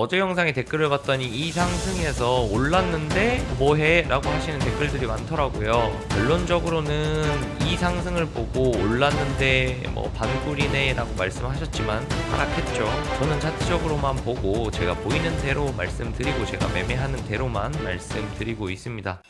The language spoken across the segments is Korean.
어제 영상에 댓글을 봤더니 이 상승에서 올랐는데 뭐해? 라고 하시는 댓글들이 많더라고요. 결론적으로는 이 상승을 보고 올랐는데 뭐 반꿀이네 라고 말씀하셨지만 하락했죠. 저는 차트적으로만 보고 제가 보이는 대로 말씀드리고 제가 매매하는 대로만 말씀드리고 있습니다.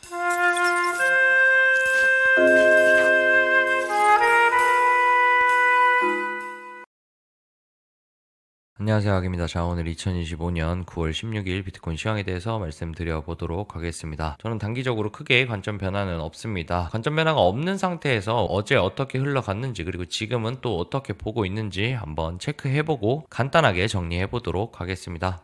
안녕하세요, 악입니다. 자, 오늘 2025년 9월 16일 비트코인 시황에 대해서 말씀드려 보도록 하겠습니다. 저는 단기적으로 크게 관점 변화는 없습니다. 관점 변화가 없는 상태에서 어제 어떻게 흘러갔는지 그리고 지금은 또 어떻게 보고 있는지 한번 체크해보고 간단하게 정리해 보도록 하겠습니다.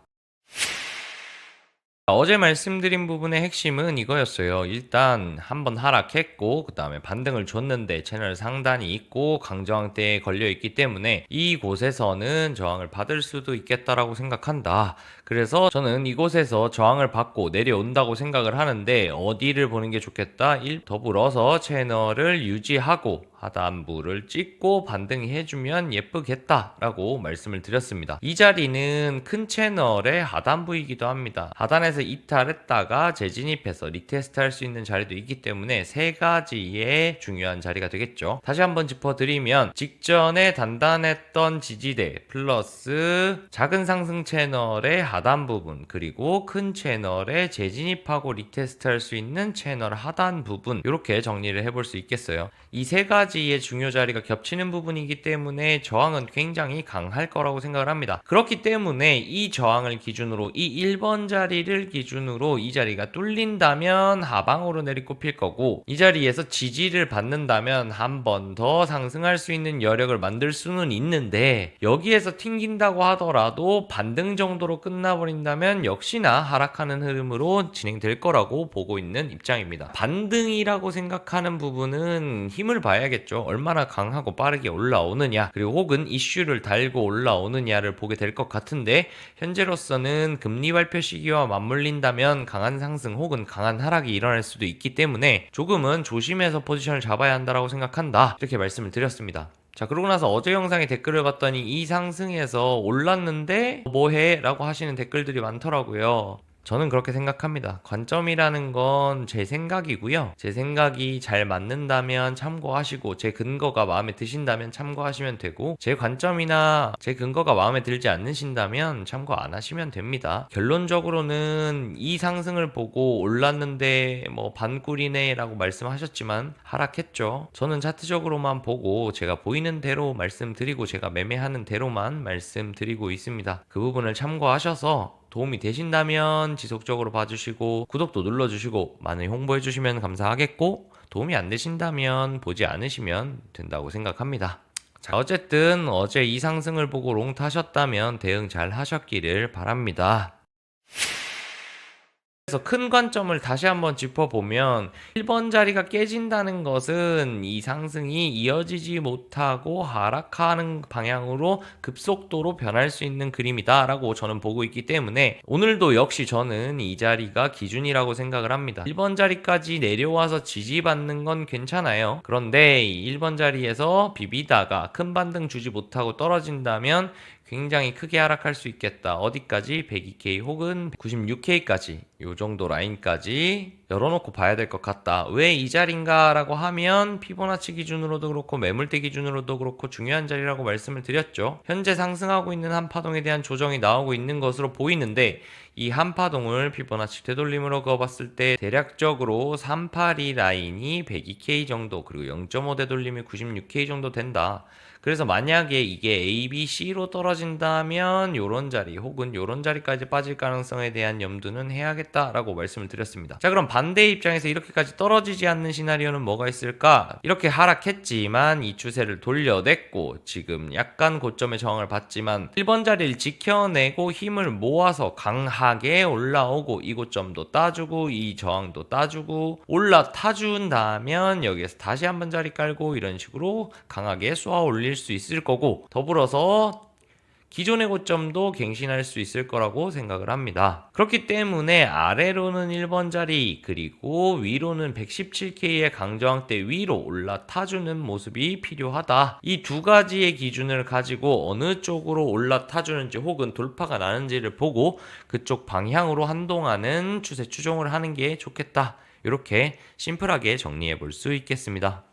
어제 말씀드린 부분의 핵심은 이거였어요. 일단 한번 하락했고 그 다음에 반등을 줬는데 채널 상단이 있고 강저항대에 걸려 있기 때문에 이곳에서는 저항을 받을 수도 있겠다라고 생각한다. 그래서 저는 이곳에서 저항을 받고 내려온다고 생각을 하는데 어디를 보는 게 좋겠다? 더불어서 채널을 유지하고 하단부를 찍고 반등이 해주면 예쁘겠다라고 말씀을 드렸습니다. 이 자리는 큰 채널의 하단부이기도 합니다. 하단에서 이탈했다가 재진입해서 리테스트 할 수 있는 자리도 있기 때문에 세 가지의 중요한 자리가 되겠죠. 다시 한번 짚어드리면 직전에 단단했던 지지대 플러스 작은 상승 채널의 하단 부분 그리고 큰 채널에 재진입하고 리테스트 할 수 있는 채널 하단 부분 이렇게 정리를 해볼 수 있겠어요. 이 세 가지의 중요 자리가 겹치는 부분이기 때문에 저항은 굉장히 강할 거라고 생각을 합니다. 그렇기 때문에 이 저항을 기준으로 이 1번 자리를 기준으로 이 자리가 뚫린다면 하방으로 내리꼽힐 거고 이 자리에서 지지를 받는다면 한 번 더 상승할 수 있는 여력을 만들 수는 있는데 여기에서 튕긴다고 하더라도 반등 정도로 끝나버린다면 역시나 하락하는 흐름으로 진행될 거라고 보고 있는 입장입니다. 반등이라고 생각하는 부분은 힘을 봐야겠죠. 얼마나 강하고 빠르게 올라오느냐 그리고 혹은 이슈를 달고 올라오느냐를 보게 될 것 같은데 현재로서는 금리 발표 시기와 맞물린다면 강한 상승 혹은 강한 하락이 일어날 수도 있기 때문에 조금은 조심해서 포지션을 잡아야 한다고 생각한다 이렇게 말씀을 드렸습니다. 자, 그러고 나서 어제 영상에 댓글을 봤더니 이 상승에서 올랐는데 뭐해? 라고 하시는 댓글들이 많더라고요. 저는 그렇게 생각합니다. 관점이라는 건 제 생각이고요. 제 생각이 잘 맞는다면 참고하시고 제 근거가 마음에 드신다면 참고하시면 되고 제 관점이나 제 근거가 마음에 들지 않으신다면 참고 안 하시면 됩니다. 결론적으로는 이 상승을 보고 올랐는데 뭐 반꿀이네 라고 말씀하셨지만 하락했죠. 저는 차트적으로만 보고 제가 보이는 대로 말씀드리고 제가 매매하는 대로만 말씀드리고 있습니다. 그 부분을 참고하셔서 도움이 되신다면 지속적으로 봐주시고 구독도 눌러주시고 많이 홍보해주시면 감사하겠고 도움이 안 되신다면 보지 않으시면 된다고 생각합니다. 자, 어쨌든 어제 이 상승을 보고 롱 타셨다면 대응 잘 하셨기를 바랍니다. 그래서 큰 관점을 다시 한번 짚어보면 1번 자리가 깨진다는 것은 이 상승이 이어지지 못하고 하락하는 방향으로 급속도로 변할 수 있는 그림이다 라고 저는 보고 있기 때문에 오늘도 역시 저는 이 자리가 기준이라고 생각을 합니다. 1번 자리까지 내려와서 지지받는 건 괜찮아요. 그런데 이 1번 자리에서 비비다가 큰 반등 주지 못하고 떨어진다면 굉장히 크게 하락할 수 있겠다. 어디까지? 102K 혹은 96K까지 요 정도 라인까지 열어놓고 봐야 될 것 같다. 왜 이 자리인가 라고 하면 피보나치 기준으로도 그렇고 매물대 기준으로도 그렇고 중요한 자리라고 말씀을 드렸죠. 현재 상승하고 있는 한파동에 대한 조정이 나오고 있는 것으로 보이는데 이 한파동을 피보나치 되돌림으로 그어봤을 때 대략적으로 382 라인이 102K 정도 그리고 0.5 되돌림이 96K 정도 된다. 그래서 만약에 이게 A, B, C로 떨어진다면 요런 자리 혹은 요런 자리까지 빠질 가능성에 대한 염두는 해야겠다라고 말씀을 드렸습니다. 자, 그럼 반대 입장에서 이렇게까지 떨어지지 않는 시나리오는 뭐가 있을까? 이렇게 하락했지만 이 추세를 돌려냈고 지금 약간 고점의 저항을 받지만 1번 자리를 지켜내고 힘을 모아서 강하게 올라오고 이 고점도 따주고 이 저항도 따주고 올라타준다면 여기에서 다시 한번 자리 깔고 이런 식으로 강하게 쏘아 올릴 수 있을 거고 더불어서 기존의 고점도 갱신할 수 있을 거라고 생각을 합니다. 그렇기 때문에 아래로는 1번 자리 그리고 위로는 117K의 강저항대 위로 올라타주는 모습이 필요하다. 이 두 가지의 기준을 가지고 어느 쪽으로 올라타주는지 혹은 돌파가 나는지를 보고 그쪽 방향으로 한동안은 추세 추종을 하는 게 좋겠다. 이렇게 심플하게 정리해 볼 수 있겠습니다.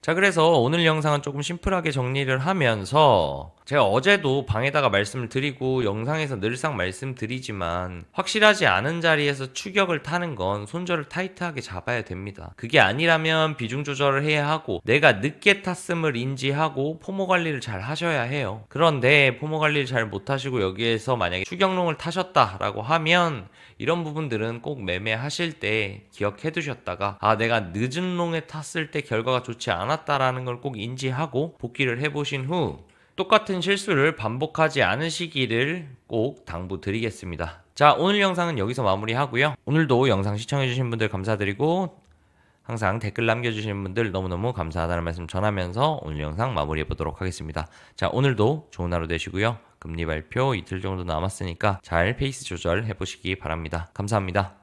자, 그래서 오늘 영상은 조금 심플하게 정리를 하면서 제가 어제도 방에다가 말씀을 드리고 영상에서 늘상 말씀드리지만 확실하지 않은 자리에서 추격을 타는 건 손절을 타이트하게 잡아야 됩니다. 그게 아니라면 비중 조절을 해야 하고 내가 늦게 탔음을 인지하고 포모 관리를 잘 하셔야 해요. 그런데 포모 관리를 잘 못하시고 여기에서 만약에 추격롱을 타셨다라고 하면 이런 부분들은 꼭 매매하실 때 기억해 두셨다가 내가 늦은 롱에 탔을 때 결과가 좋지 않았다라는 걸 꼭 인지하고 복귀를 해보신 후 똑같은 실수를 반복하지 않으시기를 꼭 당부드리겠습니다. 자, 오늘 영상은 여기서 마무리하고요. 오늘도 영상 시청해주신 분들 감사드리고 항상 댓글 남겨주시는 분들 너무너무 감사하다는 말씀 전하면서 오늘 영상 마무리해보도록 하겠습니다. 자, 오늘도 좋은 하루 되시고요. 금리 발표 이틀 정도 남았으니까 잘 페이스 조절 해보시기 바랍니다. 감사합니다.